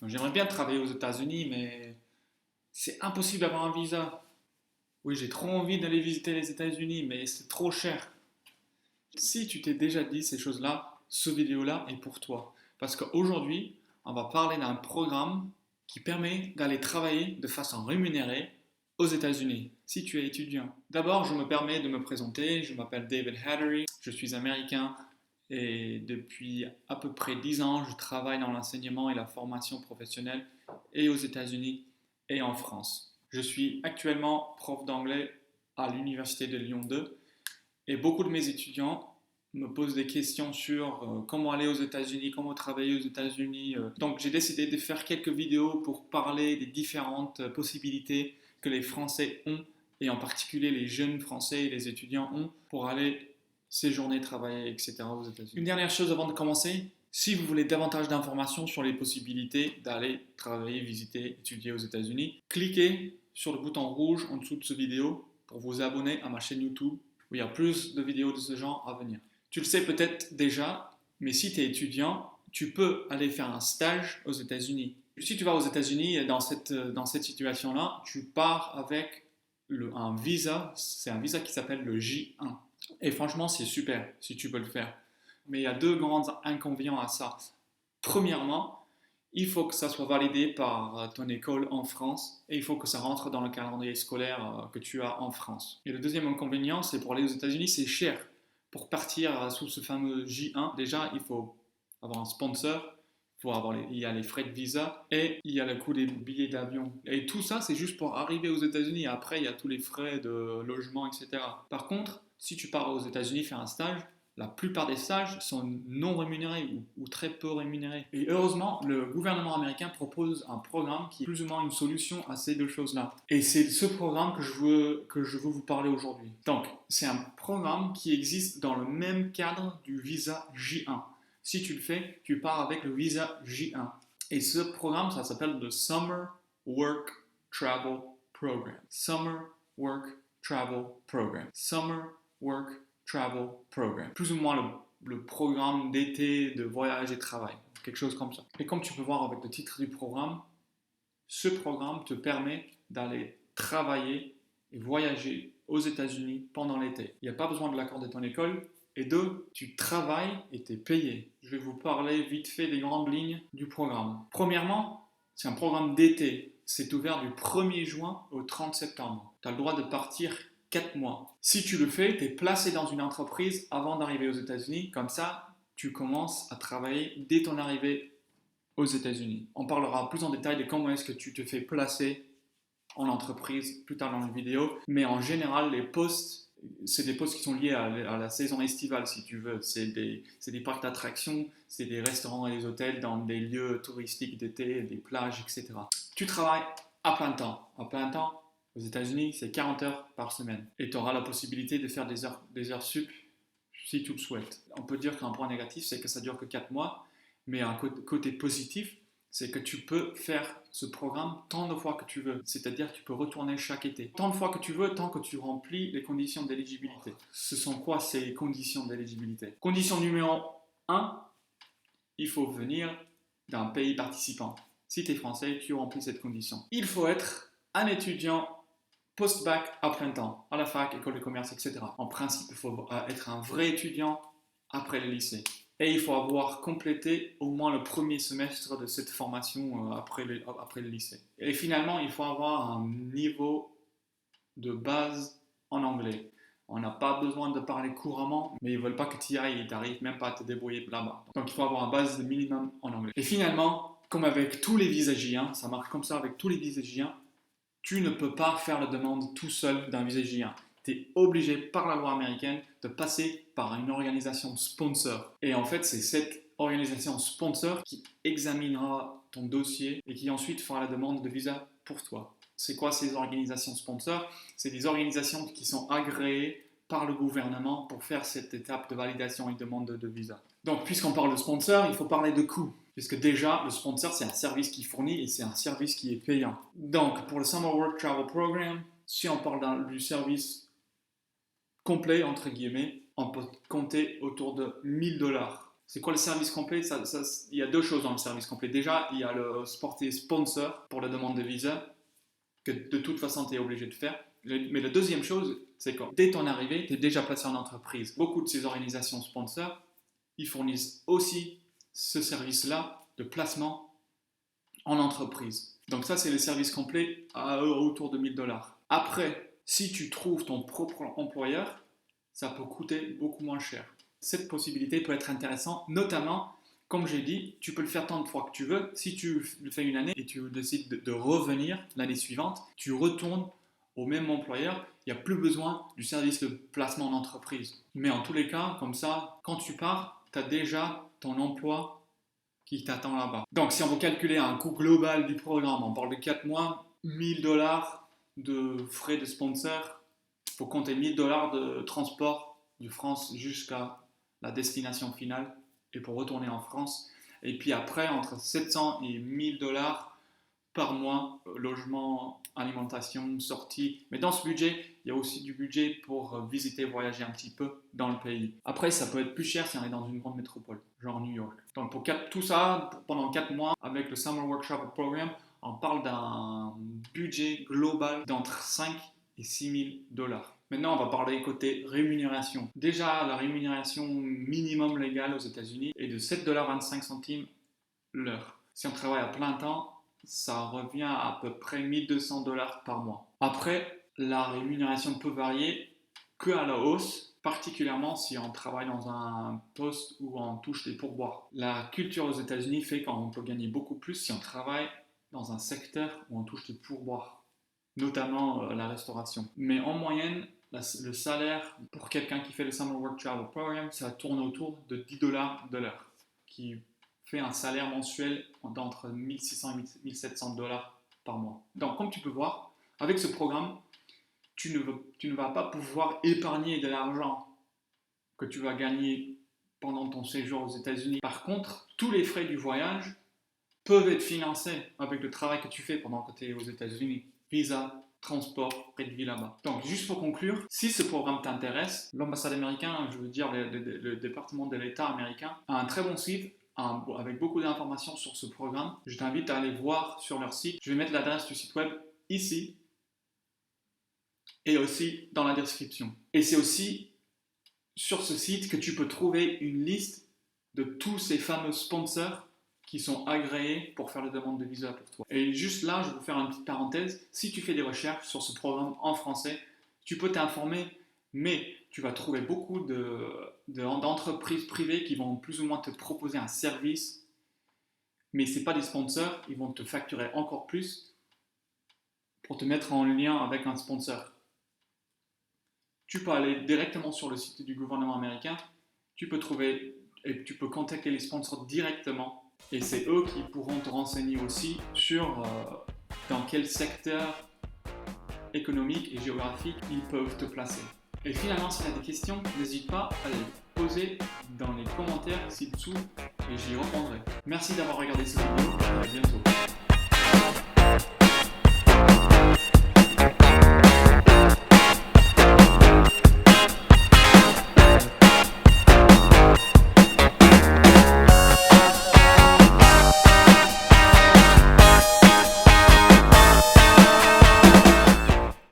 Donc, j'aimerais bien travailler aux États-Unis, mais c'est impossible d'avoir un visa. Oui, j'ai trop envie d'aller visiter les États-Unis, mais c'est trop cher. Si tu t'es déjà dit ces choses-là, ce vidéo-là est pour toi. Parce qu'aujourd'hui, on va parler d'un programme qui permet d'aller travailler de façon rémunérée aux États-Unis, si tu es étudiant. D'abord, je me permets de me présenter. Je m'appelle David Hattery, je suis américain et depuis à peu près 10 ans, je travaille dans l'enseignement et la formation professionnelle et aux États-Unis et en France. Je suis actuellement prof d'anglais à l'Université de Lyon 2 et beaucoup de mes étudiants me posent des questions sur comment aller aux États-Unis, comment travailler aux États-Unis. Donc j'ai décidé de faire quelques vidéos pour parler des différentes possibilités que les Français ont, et en particulier les jeunes Français et les étudiants ont, pour aller séjourner, travailler, etc. aux États-Unis. Une dernière chose avant de commencer, si vous voulez davantage d'informations sur les possibilités d'aller travailler, visiter, étudier aux États-Unis, cliquez sur le bouton rouge en dessous de cette vidéo pour vous abonner à ma chaîne YouTube où il y a plus de vidéos de ce genre à venir. Tu le sais peut-être déjà, mais si tu es étudiant, tu peux aller faire un stage aux États-Unis. Si tu vas aux États-Unis dans cette situation-là, tu pars avec un visa, c'est un visa qui s'appelle le J1. Et franchement, c'est super si tu peux le faire. Mais il y a deux grands inconvénients à ça. Premièrement, il faut que ça soit validé par ton école en France et il faut que ça rentre dans le calendrier scolaire que tu as en France. Et le deuxième inconvénient, c'est pour aller aux États-Unis, c'est cher. Pour partir sous ce fameux J1, déjà, il faut avoir un sponsor, il y a les frais de visa et il y a le coût des billets d'avion. Et tout ça, c'est juste pour arriver aux États-Unis. Après, il y a tous les frais de logement, etc. Par contre, si tu pars aux États-Unis faire un stage, la plupart des stages sont non rémunérés ou très peu rémunérés. Et heureusement, le gouvernement américain propose un programme qui est plus ou moins une solution à ces deux choses-là. Et c'est ce programme que je veux vous parler aujourd'hui. Donc, c'est un programme qui existe dans le même cadre du visa J1. Si tu le fais, tu pars avec le visa J1. Et ce programme, ça s'appelle le Summer Work Travel Program. Summer Work Travel Program. Summer Work Travel Program. Plus ou moins le programme d'été de voyage et travail. Quelque chose comme ça. Et comme tu peux voir avec le titre du programme, ce programme te permet d'aller travailler et voyager aux États-Unis pendant l'été. Il n'y a pas besoin de l'accord de ton école. Et deux, tu travailles et tu es payé. Je vais vous parler vite fait des grandes lignes du programme. Premièrement, c'est un programme d'été. C'est ouvert du 1er juin au 30 septembre. Tu as le droit de partir 4 mois. Si tu le fais, tu es placé dans une entreprise avant d'arriver aux États-Unis. Comme ça, tu commences à travailler dès ton arrivée aux États-Unis. On parlera plus en détail de comment est-ce que tu te fais placer en entreprise plus tard dans la vidéo. Mais en général, les postes, c'est des postes qui sont liés à la saison estivale, si tu veux. C'est des parcs d'attractions, c'est des restaurants et des hôtels dans des lieux touristiques d'été, des plages, etc. Tu travailles à plein temps. À plein temps, aux États-Unis, c'est 40 heures par semaine. Et tu auras la possibilité de faire des heures sup si tu le souhaites. On peut dire qu'un point négatif, c'est que ça dure que 4 mois. Mais un côté positif, c'est que tu peux faire ce programme tant de fois que tu veux. C'est-à-dire que tu peux retourner chaque été. Tant de fois que tu veux, tant que tu remplis les conditions d'éligibilité. Ce sont quoi ces conditions d'éligibilité? Condition numéro 1, il faut venir d'un pays participant. Si tu es français, tu remplis cette condition. Il faut être un étudiant post-bac à plein temps, à la fac, école de commerce, etc. En principe, il faut être un vrai étudiant après le lycée. Et il faut avoir complété au moins le premier semestre de cette formation après le lycée. Et finalement, il faut avoir un niveau de base en anglais. On n'a pas besoin de parler couramment, mais ils ne veulent pas que tu y ailles et tu n'arrives même pas à te débrouiller là-bas. Donc il faut avoir une base de minimum en anglais. Et finalement, comme avec tous les visas J1, ça marche comme ça avec tous les visas J1, tu ne peux pas faire la demande tout seul d'un visa J1. Tu es obligé par la loi américaine de passer par une organisation sponsor. Et en fait, c'est cette organisation sponsor qui examinera ton dossier et qui ensuite fera la demande de visa pour toi. C'est quoi ces organisations sponsors? C'est des organisations qui sont agréées par le gouvernement pour faire cette étape de validation et de demande de visa. Donc, puisqu'on parle de sponsor, il faut parler de coûts. Puisque déjà, le sponsor, c'est un service qui fournit et c'est un service qui est payant. Donc, pour le Summer Work Travel Program, si on parle du service complet, entre guillemets, on peut compter autour de 1000 $. C'est quoi le service complet? Il y a deux choses dans le service complet. Déjà, il y a le sponsor pour la demande de visa, que de toute façon tu es obligé de faire. Mais la deuxième chose, c'est que dès ton arrivée, tu es déjà placé en entreprise. Beaucoup de ces organisations sponsors, ils fournissent aussi ce service-là de placement en entreprise. Donc ça, c'est le service complet à autour de 1 000 $. Après, si tu trouves ton propre employeur, ça peut coûter beaucoup moins cher. Cette possibilité peut être intéressante, notamment, comme j'ai dit, tu peux le faire tant de fois que tu veux. Si tu le fais une année et tu décides de revenir l'année suivante, tu retournes au même employeur, il n'y a plus besoin du service de placement en entreprise. Mais en tous les cas, comme ça, quand tu pars, tu as déjà ton emploi qui t'attend là-bas. Donc si on veut calculer un coût global du programme, on parle de 4 mois, 1 000 $ de frais de sponsor, il faut compter 1 000 $ de transport de France jusqu'à la destination finale et pour retourner en France. Et puis après, entre 700 et 1 000 $ par mois, logement, alimentation, sortie. Mais dans ce budget, il y a aussi du budget pour visiter, voyager un petit peu dans le pays. Après, ça peut être plus cher si on est dans une grande métropole, genre New York. Donc pour tout ça, pendant 4 mois, avec le Summer Workshop Program, on parle d'un budget global d'entre 5 et 6 000 $. Maintenant, on va parler côté rémunération. Déjà, la rémunération minimum légale aux États-Unis est de 7,25 $ l'heure. Si on travaille à plein temps, ça revient à peu près 1 200 $ par mois. Après, la rémunération peut varier que à la hausse, particulièrement si on travaille dans un poste où on touche des pourboires. La culture aux États-Unis fait qu'on peut gagner beaucoup plus si on travaille dans un secteur où on touche des pourboires, notamment la restauration. Mais en moyenne, le salaire pour quelqu'un qui fait le Summer Work Travel Program, ça tourne autour de 10 $ de l'heure, qui fait un salaire mensuel d'entre 1 600 et 1 700 $ par mois. Donc, comme tu peux voir, avec ce programme, tu ne vas pas pouvoir épargner de l'argent que tu vas gagner pendant ton séjour aux États-Unis. Par contre, tous les frais du voyage peuvent être financés avec le travail que tu fais pendant que tu es aux États-Unis. Visa, transport, près de vie là-bas. Donc, juste pour conclure, si ce programme t'intéresse, l'ambassade américaine, je veux dire le département de l'État américain, a un très bon site avec beaucoup d'informations sur ce programme. Je t'invite à aller voir sur leur site. Je vais mettre l'adresse du site web ici et aussi dans la description. Et c'est aussi sur ce site que tu peux trouver une liste de tous ces fameux sponsors qui sont agréés pour faire la demande de visa pour toi. Et juste là, je vais vous faire une petite parenthèse. Si tu fais des recherches sur ce programme en français, tu peux t'informer, mais tu vas trouver beaucoup d'entreprises privées qui vont plus ou moins te proposer un service, mais ce n'est pas des sponsors, ils vont te facturer encore plus pour te mettre en lien avec un sponsor. Tu peux aller directement sur le site du gouvernement américain, tu peux trouver et tu peux contacter les sponsors directement et c'est eux qui pourront te renseigner aussi sur dans quel secteur économique et géographique ils peuvent te placer. Et finalement, si tu as des questions, n'hésite pas à les poser dans les commentaires ci-dessous et j'y répondrai. Merci d'avoir regardé cette vidéo, à bientôt.